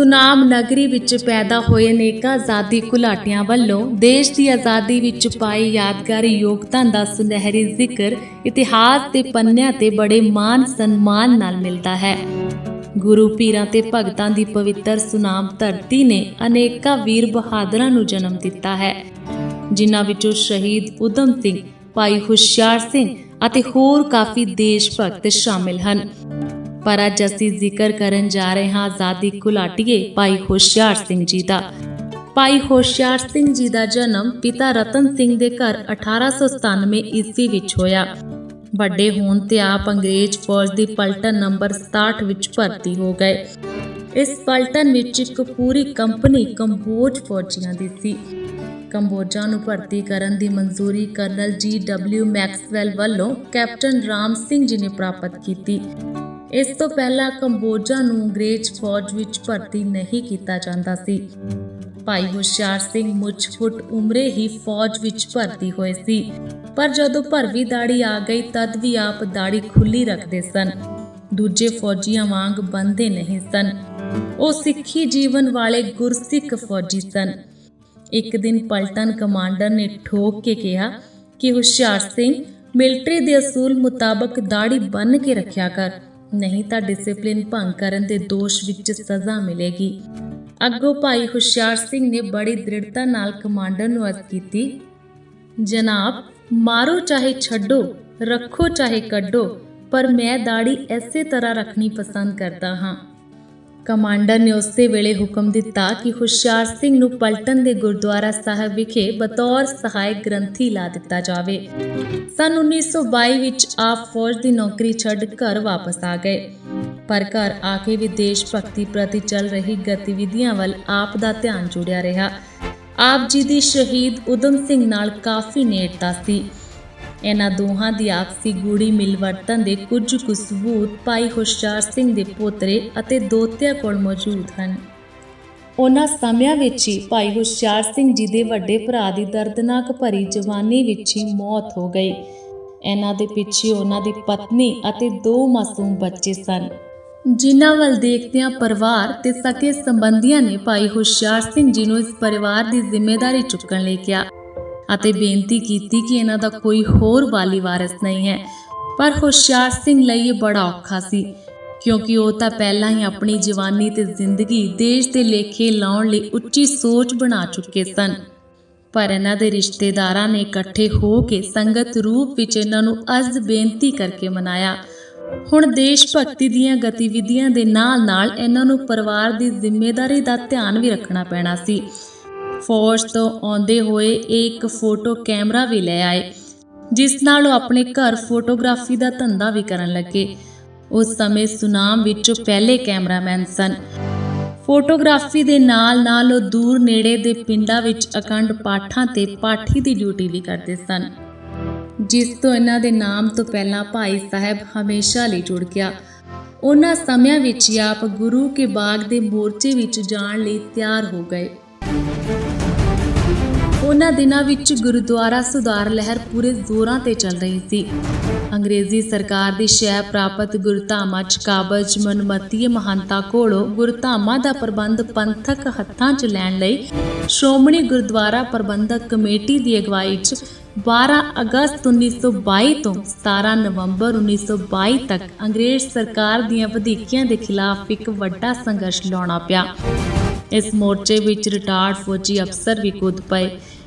ਸੁਨਾਮ ਨਗਰੀ ਵਿੱਚ ਪੈਦਾ ਹੋਏ ਅਨੇਕਾਂ ਆਜ਼ਾਦੀ ਘੁਲਾਟੀਆਂ ਵੱਲੋਂ ਦੇਸ਼ ਦੀ ਆਜ਼ਾਦੀ ਵਿੱਚ ਪਾਏ ਯਾਦਗਾਰੀ ਯੋਗਦਾਨ ਦਾ ਸੁਨਹਿਰੀ ਜ਼ਿਕਰ ਇਤਿਹਾਸ ਦੇ ਪੰਨਿਆਂ ਤੇ ਬੜੇ ਮਾਣ ਸਨਮਾਨ ਨਾਲ ਮਿਲਦਾ ਹੈ। ਗੁਰੂ ਪੀਰਾਂ ਤੇ ਭਗਤਾਂ ਦੀ ਪਵਿੱਤਰ ਸੁਨਾਮ ਧਰਤੀ ਨੇ ਅਨੇਕਾਂ ਵੀਰ ਬਹਾਦਰਾਂ ਨੂੰ ਜਨਮ ਦਿੱਤਾ ਹੈ, ਜਿਨ੍ਹਾਂ ਵਿੱਚੋਂ ਸ਼ਹੀਦ ਊਧਮ ਸਿੰਘ, ਭਾਈ ਹੁਸ਼ਿਆਰ ਸਿੰਘ ਅਤੇ ਹੋਰ ਕਾਫੀ ਦੇਸ਼ ਭਗਤ ਸ਼ਾਮਿਲ ਹਨ। ਪਰ ਅੱਜ ਅਸੀਂ ਜ਼ਿਕਰ ਕਰਨ ਜਾ ਰਹੇ ਹਾਂ ਆਜ਼ਾਦੀ ਘੁਲਾਟੀਏ ਭਾਈ ਹੁਸ਼ਿਆਰ ਸਿੰਘ ਜੀ ਦਾ। ਭਾਈ ਹੁਸ਼ਿਆਰ ਸਿੰਘ ਜੀ ਦਾ ਜਨਮ ਪਿਤਾ ਰਤਨ ਸਿੰਘ ਦੇ ਘਰ 1897 ਈਸਵੀ ਵਿੱਚ ਹੋਇਆ। ਵੱਡੇ ਹੋਣ ਤੇ ਆਪ ਅੰਗਰੇਜ਼ ਫੌਜ ਦੀ ਪਲਟਨ ਨੰਬਰ 67 ਵਿੱਚ ਭਰਤੀ ਹੋ ਗਏ। ਇਸ ਪਲਟਨ ਵਿੱਚ ਇੱਕ ਪੂਰੀ ਕੰਪਨੀ ਕੰਬੋਜ ਫੌਜੀਆਂ ਦੀ ਸੀ। ਕੰਬੋਜਾਂ ਨੂੰ ਭਰਤੀ ਕਰਨ ਦੀ ਮਨਜ਼ੂਰੀ ਕਰਨਲ G.W. ਮੈਕਸਵੈਲ ਵੱਲੋਂ ਕੈਪਟਨ ਰਾਮ ਸਿੰਘ ਜੀ ਨੇ ਪ੍ਰਾਪਤ ਕੀਤੀ। ਇਸ ਤੋਂ ਪਹਿਲਾਂ ਕੰਬੋਜਾ ਨੂੰ ਅੰਗਰੇਜ਼ ਫੌਜ ਵਿੱਚ ਭਰਤੀ ਨਹੀਂ ਕੀਤਾ ਜਾਂਦਾ ਸੀ। ਭਾਈ ਹੁਸ਼ਿਆਰ ਸਿੰਘ ਮੁੱਛ ਫੁੱਟ ਉਮਰੇ ਹੀ ਫੌਜ ਵਿੱਚ ਭਰਤੀ ਹੋਏ ਸੀ, ਪਰ ਜਦੋਂ ਭਰਵੀ ਦਾੜੀ ਆ ਗਈ ਤਦ ਵੀ ਆਪ ਦਾੜੀ ਖੁੱਲੀ ਰੱਖਦੇ ਸਨ। ਦੂਜੇ ਫੌਜੀਆਂ ਵਾਂਗ ਬੰਦੇ ਨਹੀਂ ਸਨ। ਉਹ ਸਿੱਖੀ ਜੀਵਨ ਵਾਲੇ ਗੁਰਸਿੱਖ ਫੌਜੀ ਸਨ। ਇੱਕ ਦਿਨ ਪਲਟਨ ਕਮਾਂਡਰ ਨੇ ਠੋਕ ਕੇ ਕਿਹਾ ਕਿ ਹੁਸ਼ਿਆਰ ਸਿੰਘ, ਮਿਲਟਰੀ ਦੇ ਅਸੂਲ ਮੁਤਾਬਕ ਦਾੜੀ ਬੰਨ੍ਹ ਕੇ ਰੱਖਿਆ ਕਰ, ਨਹੀਂ ਤਾਂ ਡਿਸਿਪਲਿਨ ਭੰਗ ਕਰਨ ਦੇ ਦੋਸ਼ ਵਿੱਚ ਸਜ਼ਾ ਮਿਲੇਗੀ। ਅੱਗੋਂ ਭਾਈ ਹੁਸ਼ਿਆਰ ਸਿੰਘ ਨੇ ਬੜੀ ਦ੍ਰਿੜਤਾ ਨਾਲ ਕਮਾਂਡਰ ਨੂੰ ਅਰਜ਼ ਕੀਤੀ, ਜਨਾਬ, ਮਾਰੋ ਚਾਹੇ ਛੱਡੋ, ਰੱਖੋ ਚਾਹੇ ਕੱਢੋ, ਪਰ ਮੈਂ ਦਾੜੀ ਐਸੇ ਤਰ੍ਹਾਂ ਰੱਖਣੀ ਪਸੰਦ ਕਰਦਾ ਹਾਂ। ਕਮਾਂਡਰ ਨੇ ਉਸੇ ਵੇਲੇ ਹੁਕਮ ਦਿੱਤਾ ਕਿ ਹੁਸ਼ਿਆਰ ਸਿੰਘ ਨੂੰ ਪਲਟਨ ਦੇ ਗੁਰਦੁਆਰਾ ਸਾਹਿਬ ਵਿਖੇ ਬਤੌਰ ਸਹਾਇਕ ਗ੍ਰੰਥੀ ਲਾ ਦਿੱਤਾ ਜਾਵੇ। ਸੰਨ 1922 ਵਿੱਚ ਆਪ ਫੌਜ ਦੀ ਨੌਕਰੀ ਛੱਡ ਘਰ ਵਾਪਸ ਆ ਗਏ, ਪਰ ਘਰ ਆ ਕੇ ਵੀ ਦੇਸ਼ ਭਗਤੀ ਪ੍ਰਤੀ ਚੱਲ ਰਹੀ ਗਤੀਵਿਧੀਆਂ ਵੱਲ ਆਪ ਦਾ ਧਿਆਨ ਜੁੜਿਆ ਰਿਹਾ। ਆਪ ਜੀ ਦੀ ਸ਼ਹੀਦ ਊਧਮ ਸਿੰਘ ਨਾਲ ਕਾਫੀ ਨੇੜਤਾ ਸੀ। ਇਹਨਾਂ ਦੋਹਾਂ ਦੀ ਆਪਸੀ ਗੂੜੀ ਮਿਲਵਰਤਨ ਦੇ ਕੁਝ ਕੁ ਸਬੂਤ ਭਾਈ ਹੁਸ਼ਿਆਰ ਸਿੰਘ ਦੇ ਪੋਤਰੇ ਅਤੇ ਦੋਹਤਿਆਂ ਕੋਲ ਮੌਜੂਦ ਹਨ। ਉਹਨਾਂ ਸਮਿਆਂ ਵਿੱਚ ਹੀ ਭਾਈ ਹੁਸ਼ਿਆਰ ਸਿੰਘ ਜੀ ਦੇ ਵੱਡੇ ਭਰਾ ਦੀ ਦਰਦਨਾਕ ਭਰੀ ਜਵਾਨੀ ਵਿੱਚ ਹੀ ਮੌਤ ਹੋ ਗਈ। ਇਹਨਾਂ ਦੇ ਪਿੱਛੇ ਉਹਨਾਂ ਦੀ ਪਤਨੀ ਅਤੇ 2 ਮਾਸੂਮ ਬੱਚੇ ਸਨ, ਜਿਨ੍ਹਾਂ ਵੱਲ ਦੇਖਦਿਆਂ ਪਰਿਵਾਰ ਤੇ ਸਕੇ ਸੰਬੰਧੀਆਂ ਨੇ ਭਾਈ ਹੁਸ਼ਿਆਰ ਸਿੰਘ ਜੀ ਨੂੰ ਇਸ ਪਰਿਵਾਰ ਦੀ ਜ਼ਿੰਮੇਵਾਰੀ ਚੁੱਕਣ ਲਈ ਕਿਹਾ ਅਤੇ ਬੇਨਤੀ ਕੀਤੀ ਕਿ ਇਹਨਾਂ ਦਾ ਕੋਈ ਹੋਰ ਵਾਲੀ ਵਾਰਿਸ ਨਹੀਂ ਹੈ। ਪਰ ਹੁਸ਼ਿਆਰ ਸਿੰਘ ਲਈ ਇਹ ਬੜਾ ਔਖਾ ਸੀ, ਕਿਉਂਕਿ ਉਹ ਤਾਂ ਪਹਿਲਾਂ ਹੀ ਆਪਣੀ ਜਵਾਨੀ ਤੇ ਜ਼ਿੰਦਗੀ ਦੇਸ਼ ਦੇ ਲੇਖੇ ਲਾਉਣ ਲਈ ਉੱਚੀ ਸੋਚ ਬਣਾ ਚੁੱਕੇ ਸਨ। ਪਰ ਇਹਨਾਂ ਦੇ ਰਿਸ਼ਤੇਦਾਰਾਂ ਨੇ ਇਕੱਠੇ ਹੋ ਕੇ ਸੰਗਤ ਰੂਪ ਵਿੱਚ ਇਹਨਾਂ ਨੂੰ ਅਰਜ਼ ਬੇਨਤੀ ਕਰਕੇ ਮਨਾਇਆ। ਹੁਣ ਦੇਸ਼ ਭਗਤੀ ਦੀਆਂ ਗਤੀਵਿਧੀਆਂ ਦੇ ਨਾਲ-ਨਾਲ ਇਹਨਾਂ ਨੂੰ ਪਰਿਵਾਰ ਦੀ ਜ਼ਿੰਮੇਵਾਰੀ ਦਾ ਧਿਆਨ ਵੀ ਰੱਖਣਾ ਪੈਣਾ ਸੀ। ਫੌਜ ਤੋਂ ਆਉਂਦੇ ਹੋਏ ਇਹ ਇੱਕ ਫੋਟੋ ਕੈਮਰਾ ਵੀ ਲੈ ਆਏ, ਜਿਸ ਨਾਲ ਉਹ ਆਪਣੇ ਘਰ ਫੋਟੋਗ੍ਰਾਫੀ ਦਾ ਧੰਦਾ ਵੀ ਕਰਨ ਲੱਗੇ। ਉਸ ਸਮੇਂ ਸੁਨਾਮ ਵਿੱਚੋਂ ਪਹਿਲੇ ਕੈਮਰਾਮੈਨ ਸਨ। ਫੋਟੋਗ੍ਰਾਫੀ ਦੇ ਨਾਲ-ਨਾਲ ਉਹ ਦੂਰ ਨੇੜੇ ਦੇ ਪਿੰਡਾਂ ਵਿੱਚ ਅਖੰਡ ਪਾਠਾਂ ਤੇ ਪਾਠੀ ਦੀ ਡਿਊਟੀ ਵੀ ਕਰਦੇ ਸਨ, ਜਿਸ ਤੋਂ ਇਹਨਾਂ ਦੇ ਨਾਮ ਤੋਂ ਪਹਿਲਾਂ ਭਾਈ ਸਾਹਿਬ ਹਮੇਸ਼ਾ ਲਈ ਜੁੜ ਗਿਆ। ਉਹਨਾਂ ਸਮਿਆਂ ਵਿੱਚ ਹੀ ਆਪ ਗੁਰੂ ਕੇ ਬਾਗ ਦੇ ਮੋਰਚੇ ਵਿੱਚ ਜਾਣ ਲਈ ਤਿਆਰ ਹੋ ਗਏ। ਉਹਨਾਂ ਦਿਨਾਂ ਵਿੱਚ ਗੁਰਦੁਆਰਾ ਸੁਧਾਰ ਲਹਿਰ ਪੂਰੇ ਜ਼ੋਰਾਂ ਤੇ ਚੱਲ ਰਹੀ ਸੀ। ਅੰਗਰੇਜ਼ੀ ਸਰਕਾਰ ਦੀ ਸ਼ੈ ਪ੍ਰਾਪਤ ਗੁਰਧਾਮਾਂ 'ਚ ਕਾਬਜ ਮਨਮਤੀਏ ਮਹੰਤਾਂ ਕੋਲੋਂ ਗੁਰਧਾਮਾਂ ਦਾ ਪ੍ਰਬੰਧ ਪੰਥਕ ਹੱਥਾਂ 'ਚ ਲੈਣ ਲਈ ਸ਼੍ਰੋਮਣੀ ਗੁਰਦੁਆਰਾ ਪ੍ਰਬੰਧਕ ਕਮੇਟੀ ਦੀ ਅਗਵਾਈ 'ਚ 12 ਅਗਸਤ 1922 ਤੋਂ 17 ਨਵੰਬਰ 1922 ਤੱਕ ਅੰਗਰੇਜ਼ ਸਰਕਾਰ ਦੀਆਂ ਵਧੀਕੀਆਂ ਦੇ ਖਿਲਾਫ ਇੱਕ ਵੱਡਾ ਸੰਘਰਸ਼ ਲਾਉਣਾ ਪਿਆ। ਇਸ ਮੋਰਚੇ ਵਿੱਚ ਰਿਟਾਇਰਡ ਫੌਜੀ ਅਫਸਰ ਵੀ ਕੁੱਦ ਪਏ।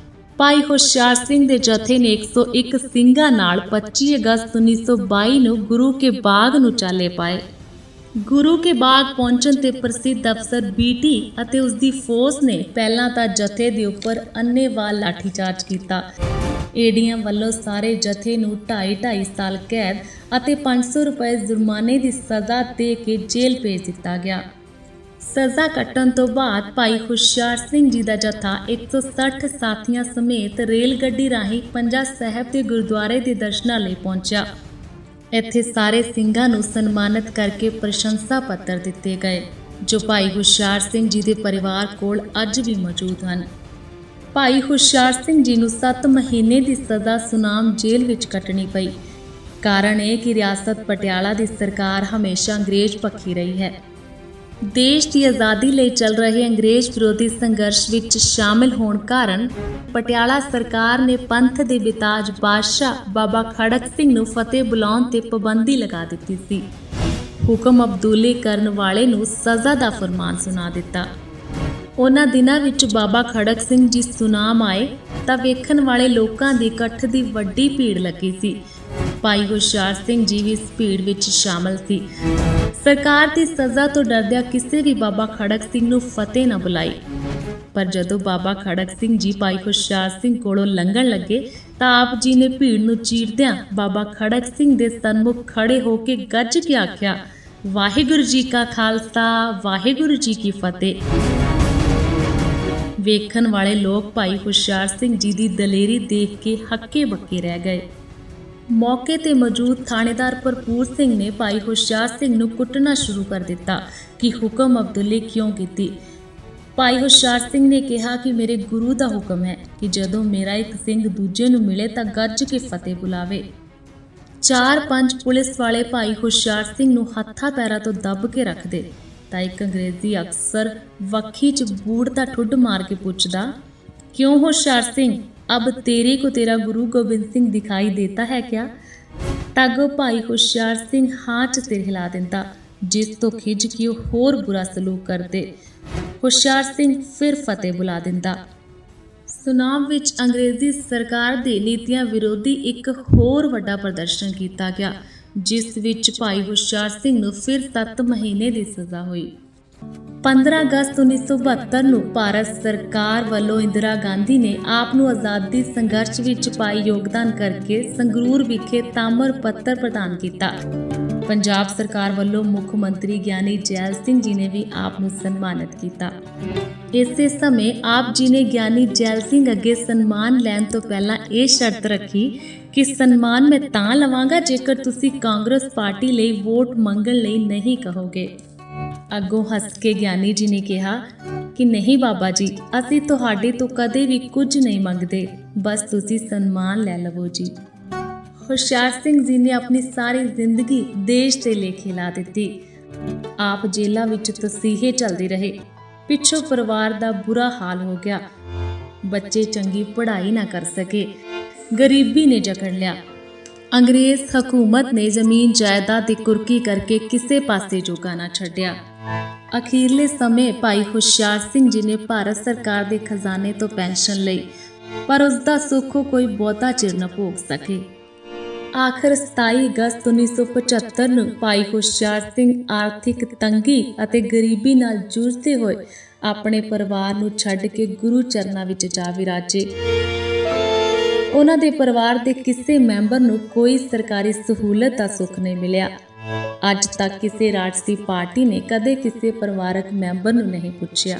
ਭਾਈ ਹੁਸ਼ਿਆਰ ਸਿੰਘ ਦੇ ਜਥੇ ਨੇ 101 ਸਿੰਘਾਂ ਨਾਲ 25 ਅਗਸਤ 1922 ਨੂੰ ਗੁਰੂ ਕੇ ਬਾਗ ਨੂੰ ਚਾਲੇ ਪਾਏ। ਗੁਰੂ ਕੇ ਬਾਗ ਪਹੁੰਚਣ ਤੇ ਪ੍ਰਸਿੱਧ ਅਫਸਰ BT ਅਤੇ ਉਸ ਦੀ ਫੌਜ ਨੇ ਪਹਿਲਾਂ ਤਾਂ ਜਥੇ ਦੇ ਉੱਪਰ ਅੰਨ੍ਹੇਵਾਹ ਲਾਠੀਚਾਰਜ ਕੀਤਾ। ਏਡੀਆਂ ਵੱਲੋਂ ਸਾਰੇ ਜਥੇ ਨੂੰ 2.5 ਸਾਲ ਕੈਦ ਅਤੇ 500 ਰੁਪਏ ਜੁਰਮਾਨੇ ਦੀ ਸਜ਼ਾ ਦੇ ਕੇ ਜੇਲ੍ਹ ਭੇਜ ਦਿੱਤਾ ਗਿਆ। ਸਜ਼ਾ ਕੱਟਣ ਤੋਂ ਬਾਅਦ ਭਾਈ ਹੁਸ਼ਿਆਰ ਸਿੰਘ ਜੀ ਦਾ ਜਥਾ 160 ਸਾਥੀਆਂ ਸਮੇਤ ਰੇਲ ਗੱਡੀ ਰਾਹੀਂ ਪੰਜਾ ਸਾਹਿਬ ਦੇ ਗੁਰਦੁਆਰੇ ਦੇ ਦਰਸ਼ਨਾਂ ਲਈ ਪਹੁੰਚਿਆ। ਇੱਥੇ ਸਾਰੇ ਸਿੰਘਾਂ ਨੂੰ ਸਨਮਾਨਿਤ ਕਰਕੇ ਪ੍ਰਸ਼ੰਸਾ ਪੱਤਰ ਦਿੱਤੇ ਗਏ, ਜੋ ਭਾਈ ਹੁਸ਼ਿਆਰ ਸਿੰਘ ਜੀ ਦੇ ਪਰਿਵਾਰ ਕੋਲ ਅੱਜ ਵੀ ਮੌਜੂਦ ਹਨ। ਭਾਈ ਹੁਸ਼ਿਆਰ ਸਿੰਘ ਜੀ ਨੂੰ 7 ਮਹੀਨੇ ਦੀ ਸਜ਼ਾ ਸੁਨਾਮ ਜੇਲ੍ਹ ਵਿੱਚ ਕੱਟਣੀ ਪਈ। ਕਾਰਨ ਇਹ ਕਿ ਰਿਆਸਤ ਪਟਿਆਲਾ ਦੀ ਸਰਕਾਰ ਹਮੇਸ਼ਾ ਅੰਗਰੇਜ਼ ਪੱਖੀ ਰਹੀ ਹੈ। ਦੇਸ਼ ਦੀ ਆਜ਼ਾਦੀ ਲਈ ਚੱਲ ਰਹੇ ਅੰਗਰੇਜ਼ ਵਿਰੋਧੀ ਸੰਘਰਸ਼ ਵਿੱਚ ਸ਼ਾਮਿਲ ਹੋਣ ਕਾਰਨ ਪਟਿਆਲਾ ਸਰਕਾਰ ਨੇ ਪੰਥ ਦੇ ਬਿਤਾਜ ਬਾਦਸ਼ਾਹ ਬਾਬਾ ਖੜਕ ਸਿੰਘ ਨੂੰ ਫਤਿਹ ਬੁਲਾਉਣ ਤੇ ਪਾਬੰਦੀ ਲਗਾ ਦਿੱਤੀ ਸੀ। ਹੁਕਮ ਅਬਦੁੱਲੇ ਕਰਨ ਵਾਲੇ ਨੂੰ ਸਜ਼ਾ ਦਾ ਫਰਮਾਨ ਸੁਣਾ ਦਿੱਤਾ। ਉਹਨਾਂ ਦਿਨਾਂ ਵਿੱਚ ਬਾਬਾ ਖੜਕ ਸਿੰਘ ਜੀ ਸੁਨਾਮ ਆਏ ਤਾਂ ਵੇਖਣ ਵਾਲੇ ਲੋਕਾਂ ਦੀ ਇਕੱਠ ਦੀ ਵੱਡੀ ਭੀੜ ਲੱਗੀ ਸੀ। ਭਾਈ ਹੁਸ਼ਿਆਰ ਸਿੰਘ ਜੀ ਵੀ ਇਸ ਭੀੜ ਵਿੱਚ ਸ਼ਾਮਲ ਸੀ। ਸਰਕਾਰ ਦੀ ਸਜ਼ਾ ਤੋਂ ਡਰਦਿਆਂ ਕਿਸੇ ਵੀ ਬਾਬਾ ਖੜਕ ਸਿੰਘ ਨੂੰ ਫਤਿਹ ਨਾ ਬੁਲਾਈ। ਪਰ ਜਦੋਂ ਬਾਬਾ ਖੜਕ ਸਿੰਘ ਜੀ ਭਾਈ ਹੁਸ਼ਿਆਰ ਸਿੰਘ ਕੋਲੋਂ ਲੰਘਣ ਲੱਗੇ ਤਾਂ ਆਪ ਜੀ ਨੇ ਭੀੜ ਨੂੰ ਚੀਰਦਿਆਂ ਬਾਬਾ ਖੜਕ ਸਿੰਘ ਦੇ ਸਨਮੁਖ ਖੜੇ ਹੋ ਕੇ ਗੱਜ ਕੇ ਆਖਿਆ, ਵਾਹਿਗੁਰੂ ਜੀ ਕਾ ਖਾਲਸਾ, ਵਾਹਿਗੁਰੂ ਜੀ ਕੀ ਫਤਿਹ। ਵੇਖਣ ਵਾਲੇ ਲੋਕ ਭਾਈ ਹੁਸ਼ਿਆਰ ਸਿੰਘ ਜੀ ਦੀ ਦਲੇਰੀ ਦੇਖ ਕੇ ਹੱਕੇ ਬੱਕੇ ਰਹਿ ਗਏ। ਮੌਕੇ ਤੇ ਮੌਜੂਦ ਥਾਣੇਦਾਰ ਭਰਪੂਰ ਸਿੰਘ ਨੇ ਭਾਈ ਹੁਸ਼ਿਆਰ ਸਿੰਘ ਨੂੰ ਕੁੱਟਣਾ ਸ਼ੁਰੂ ਕਰ ਦਿੱਤਾ ਕਿ ਹੁਕਮ ਅਬਦੁੱਲੇ ਕਿਉਂ ਕੀਤੀ। ਭਾਈ ਹੁਸ਼ਿਆਰ ਸਿੰਘ ਨੇ ਕਿਹਾ ਕਿ ਮੇਰੇ ਗੁਰੂ ਦਾ ਹੁਕਮ ਹੈ ਕਿ ਜਦੋਂ ਮੇਰਾ ਇੱਕ ਸਿੰਘ ਦੂਜੇ ਨੂੰ ਮਿਲੇ ਤਾਂ ਗੱਜ ਕੇ ਫਤਿਹ ਬੁਲਾਵੇ। 4-5 ਪੁਲਿਸ ਵਾਲੇ ਭਾਈ ਹੁਸ਼ਿਆਰ ਸਿੰਘ ਨੂੰ ਹੱਥਾਂ ਪੈਰਾਂ ਤੋਂ ਦੱਬ ਕੇ ਰੱਖਦੇ ਤਾਂ ਇੱਕ ਅੰਗਰੇਜ਼ੀ ਅਫਸਰ ਵੱਖੀ 'ਚ ਬੂੜ ਦਾ ਠੁੱਡ ਮਾਰ ਕੇ ਪੁੱਛਦਾ, ਕਿਉਂ ਹੁਸ਼ਿਆਰ ਸਿੰਘ, अब तेरे को तेरा गुरु गोबिंद सिंह दिखाई देता है क्या? तागो भाई हुशियार सिंह हाँ च सिर हिला दिंदा, जिस तो खिज के होर बुरा सलूक करते। हुशियार सिंह फिर फतेह बुला दिंदा। सुनाम विच अंग्रेजी सरकार दी नीतियां विरोधी एक होर वड्डा प्रदर्शन किया गया, जिस विच भाई हुशियार सिंह नूं फिर 7 महीने की सज़ा हुई। 15 ਅਗਸਤ 1972 ਨੂੰ ਭਾਰਤ ਸਰਕਾਰ ਵੱਲੋਂ ਇੰਦਰਾ ਗਾਂਧੀ ਨੇ ਆਪ ਨੂੰ ਆਜ਼ਾਦੀ ਸੰਘਰਸ਼ ਵਿੱਚ ਪਾਈ ਯੋਗਦਾਨ ਕਰਕੇ ਸੰਗਰੂਰ ਵਿਖੇ ਤਾਮਰ ਪੱਤਰ ਪ੍ਰਦਾਨ ਕੀਤਾ। ਪੰਜਾਬ ਸਰਕਾਰ ਵੱਲੋਂ ਮੁੱਖ ਮੰਤਰੀ ਗਿਆਨੀ ਜੈਲ ਸਿੰਘ ਜੀ ਨੇ ਵੀ ਆਪ ਨੂੰ ਸਨਮਾਨਿਤ ਕੀਤਾ। ਇਸੇ ਸਮੇਂ ਆਪ ਜੀ ਨੇ ਗਿਆਨੀ ਜੈਲ ਸਿੰਘ ਅੱਗੇ ਸਨਮਾਨ ਲੈਣ ਤੋਂ ਪਹਿਲਾਂ ਇਹ ਸ਼ਰਤ ਰੱਖੀ ਕਿ ਸਨਮਾਨ ਮੈਂ ਤਾਂ ਲਵਾਂਗਾ ਜੇਕਰ ਤੁਸੀਂ ਕਾਂਗਰਸ ਪਾਰਟੀ ਲਈ ਵੋਟ ਮੰਗਣ ਲਈ ਨਹੀਂ ਕਹੋਗੇ। ਅੱਗੋਂ ਹੱਸ ਕੇ ਗਿਆਨੀ ਜੀ ਨੇ ਕਿਹਾ ਕਿ ਨਹੀਂ ਬਾਬਾ ਜੀ, ਅਸੀਂ ਤੁਹਾਡੇ ਤੋਂ ਕਦੇ ਵੀ ਕੁਝ ਨਹੀਂ ਮੰਗਦੇ, ਬਸ ਤੁਸੀਂ ਸਨਮਾਨ ਲੈ ਲਵੋ ਜੀ। ਹੁਸ਼ਿਆਰ ਸਿੰਘ ਜੀ ਨੇ ਆਪਣੀ ਸਾਰੀ ਜ਼ਿੰਦਗੀ ਦੇਸ਼ ਦੇ ਲੇਖੇ ਲਾ ਦਿੱਤੀ। ਆਪ ਜੇਲ੍ਹਾਂ ਵਿੱਚ ਤਸੀਹੇ ਚੱਲਦੇ ਰਹੇ, ਪਿੱਛੋਂ ਪਰਿਵਾਰ ਦਾ ਬੁਰਾ ਹਾਲ ਹੋ ਗਿਆ, ਬੱਚੇ ਚੰਗੀ ਪੜ੍ਹਾਈ ਨਾ ਕਰ ਸਕੇ, ਗਰੀਬੀ ਨੇ ਜਕੜ ਲਿਆ। ਅੰਗਰੇਜ਼ ਹਕੂਮਤ ਨੇ ਜ਼ਮੀਨ ਜਾਇਦਾਦ ਦੀ ਕੁਰਕੀ ਕਰਕੇ ਕਿਸੇ ਪਾਸੇ ਜੋਗਾ ਨਾ ਛੱਡਿਆ। ਅਖੀਰਲੇ ਸਮੇਂ ਭਾਈ ਹੁਸ਼ਿਆਰ ਸਿੰਘ ਜੀ ਨੇ ਭਾਰਤ ਸਰਕਾਰ ਦੇ ਖਜ਼ਾਨੇ ਤੋਂ ਪੈਨਸ਼ਨ ਲਈ, ਪਰ ਉਸ ਦਾ ਸੁੱਖ ਕੋਈ ਬਹੁਤਾ ਚਿਰ ਨਾ ਭੋਗ ਸਕੇ। ਆਖਰ 27 ਅਗਸਤ 1975 ਨੂੰ ਭਾਈ ਹੁਸ਼ਿਆਰ ਸਿੰਘ ਆਰਥਿਕ ਤੰਗੀ ਅਤੇ ਗਰੀਬੀ ਨਾਲ ਜੂਝਦੇ ਹੋਏ ਆਪਣੇ ਪਰਿਵਾਰ ਨੂੰ ਛੱਡ ਕੇ ਗੁਰੂ ਚਰਨਾਂ ਵਿੱਚ ਜਾ ਵਿਰਾਜੇ। ਉਹਨਾਂ ਦੇ ਪਰਿਵਾਰ ਦੇ ਕਿਸੇ ਮੈਂਬਰ ਨੂੰ ਕੋਈ ਸਰਕਾਰੀ ਸਹੂਲਤ ਦਾ ਸੁੱਖ ਨਹੀਂ ਮਿਲਿਆ। ਅੱਜ ਤੱਕ ਕਿਸੇ ਰਾਜਸੀ ਪਾਰਟੀ ਨੇ ਕਦੇ ਕਿਸੇ ਪਰਿਵਾਰਕ ਮੈਂਬਰ ਨੂੰ ਨਹੀਂ ਪੁੱਛਿਆ।